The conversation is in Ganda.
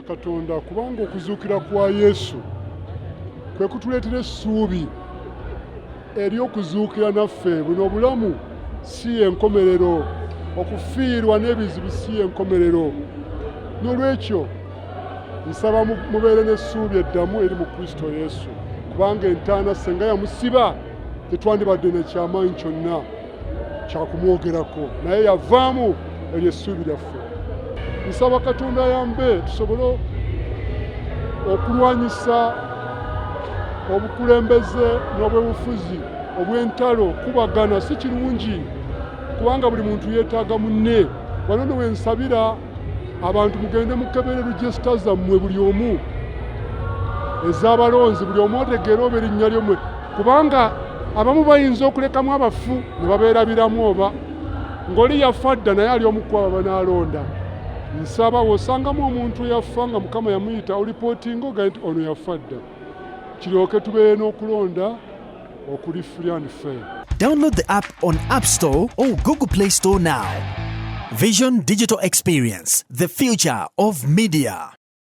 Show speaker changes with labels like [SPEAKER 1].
[SPEAKER 1] tusaba Katonda kubanga okuzuukira kwa Yesu kwe kutuleetera essuubi ery'okuzuukira naffe. Buno obulamu si enkomerero, okufiirwa n'ebizibu si enkomerero. N'olwekyo nsaba mubeere n'essuubi eddamu eri mu Kristo Yesu, kubanga entaana senga yamusiba tetwandibadde n'ekyamaanyi kyonna kyakumwogerako, naye yavaamu eryo essuubi lyaffe. Nsaba Katonda ayambe tusobole okulwanyisa obukulembeze n'obwebufuzi obw'entalo. Kubagana si kirungi kubanga buli muntu yeetaaga munne. Wano nno wensabira abantu mugende mukebere regisita zammwe buli omu ez'abalonzi, buli omu otegeera oba erinnya lyomwe, kubanga abamu bayinza okulekamu abafu ne babeerabiramu, oba ng'oli yafa dda naye ali omu ku abo banaalonda. Nsaba w'osangamu omuntu yafa nga Mukama yamuyita olipootinga ogaye nti ono yafa dda, kiryoke tubeere n'okulonda okuli free and fair.
[SPEAKER 2] Download the app on App Store or Google Play Store now. Vision Digital Experience, the future of media.